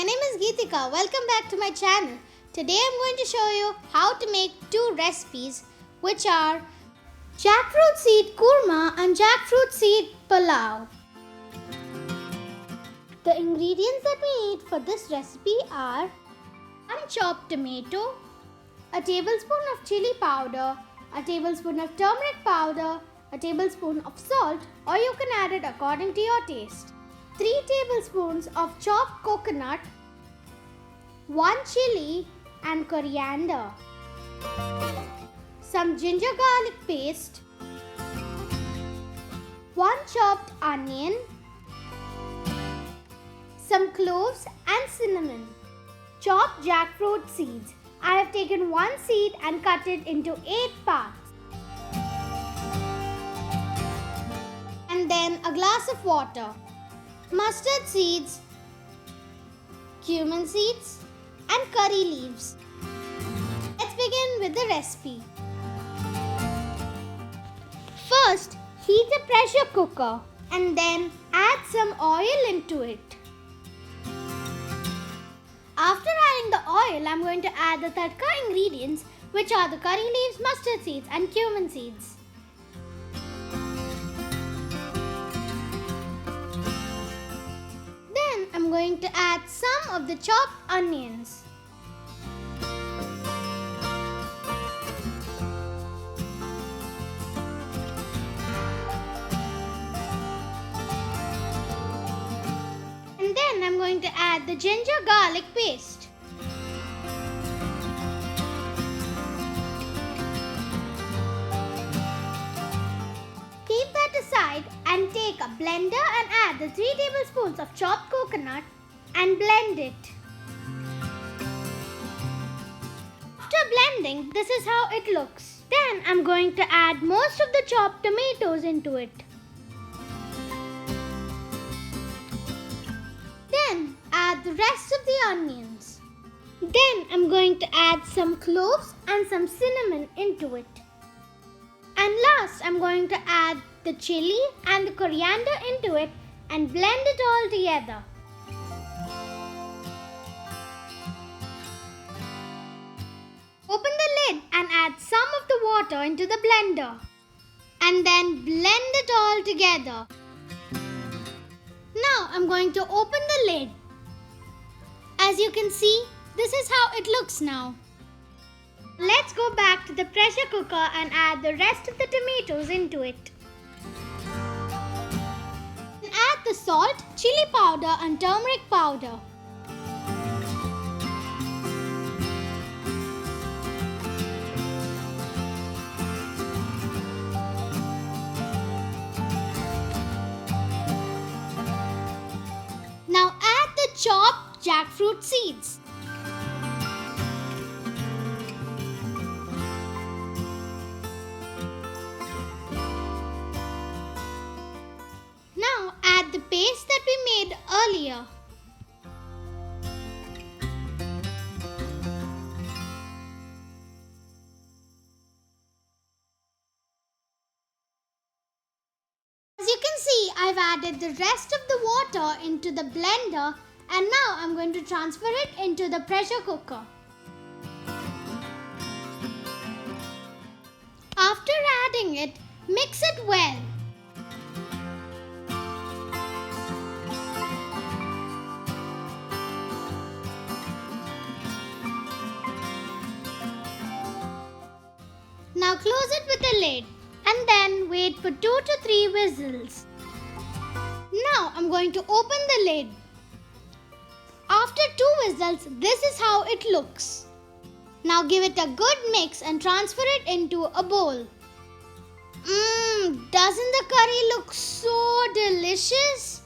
name is Geetika. Welcome back to my channel. Today I'm going to show you how to make two recipes, which are Jackfruit seed Kurma and Jackfruit seed Pulao. The ingredients that we need for this recipe are unchopped tomato, a tablespoon of chili powder, a tablespoon of turmeric powder, a tablespoon of salt, or you can add it according to your taste. 3 tablespoons of chopped coconut, 1 chili and coriander, some ginger garlic paste, 1 chopped onion, some cloves and cinnamon, chopped jackfruit seeds. I have taken 1 seed and cut it into 8 parts. And then a glass of water. Mustard seeds, cumin seeds and curry leaves. Let's begin with the recipe. First, heat a pressure cooker and then add some oil into it. After adding the oil, I'm going to add the tadka ingredients, which are the curry leaves, mustard seeds and cumin seeds. I'm going to add some of the chopped onions. And then I'm going to add the ginger garlic paste. Keep that aside and take a blender and add the 3 tablespoons of chopped coconut and blend it. After blending, this is how it looks. Then I'm going to add most of the chopped tomatoes into it. Then add the rest of the onions. Then I'm going to add some cloves and some cinnamon into it. And last, I'm going to add the chili and the coriander into it and blend it all together. Open the lid and add some of the water into the blender. And then blend it all together. Now I'm going to open the lid. As you can see, this is how it looks now. Let's go back to the pressure cooker and add the rest of the tomatoes into it. And add the salt, chili powder and turmeric powder. Now add the chopped jackfruit seeds. Now add the paste that we made earlier. As you can see, I've added the rest of the water into the blender and now I'm going to transfer it into the pressure cooker. After adding it, mix it well. Now close it with a lid and then wait for 2 to 3 whistles. Now I'm going to open the lid. After 2 whistles, this is how it looks. Now give it a good mix and transfer it into a bowl. Doesn't the curry look so delicious?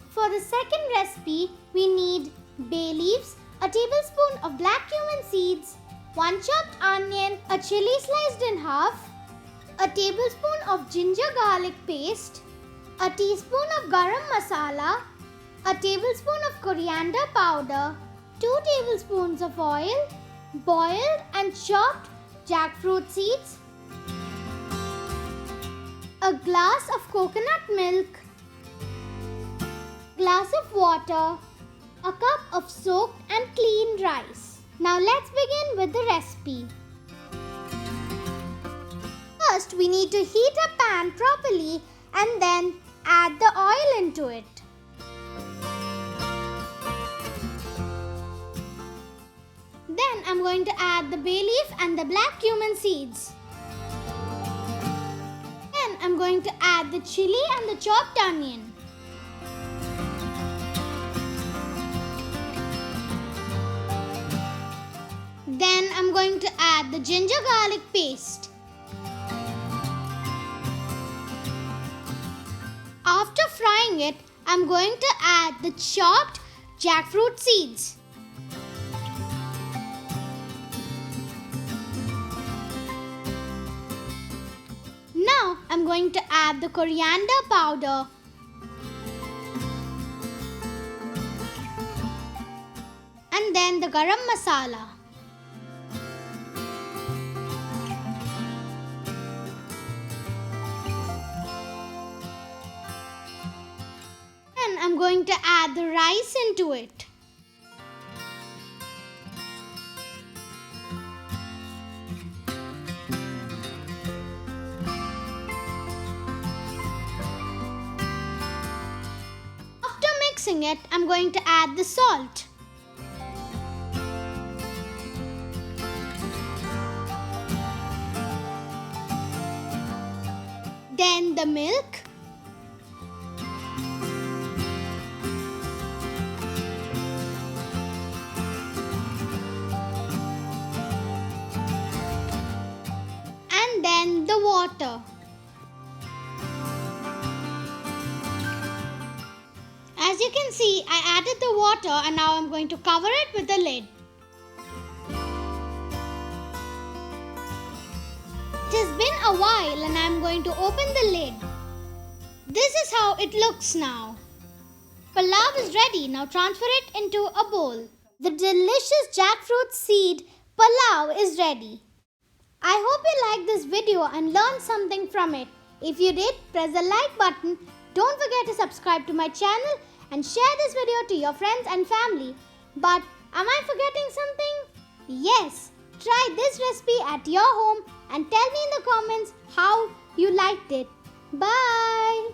For the second recipe, we need bay leaves, a tablespoon of black cumin seeds, 1 chopped onion, a chili sliced in half, a tablespoon of ginger garlic paste, a teaspoon of garam masala, a tablespoon of coriander powder, 2 tablespoons of oil, boiled and chopped jackfruit seeds, a glass of coconut milk, glass glass of water, a cup of soaked and clean rice. Now let's begin with the recipe. First, we need to heat a pan properly and then add the oil into it. Then I'm going to add the bay leaf and the black cumin seeds. Then I'm going to add the chili and the chopped onion. Then I'm going to add the ginger garlic paste. After frying it, I'm going to add the chopped jackfruit seeds. Now I'm going to add the coriander powder and then the garam masala. Then I'm going to add the rice into it. After mixing it, I'm going to add the salt. Then the milk. And then the water. As you can see, I added the water and now I'm going to cover it with the lid. It has been a while and I'm going to open the lid. This is how it looks now. Pulao is ready. Now transfer it into a bowl. The delicious jackfruit seed pulao is ready. I hope you liked this video and learned something from it. If you did, press the like button. Don't forget to subscribe to my channel and share this video to your friends and family. But am I forgetting something? Yes, try this recipe at your home and tell me in the comments how you liked it. Bye!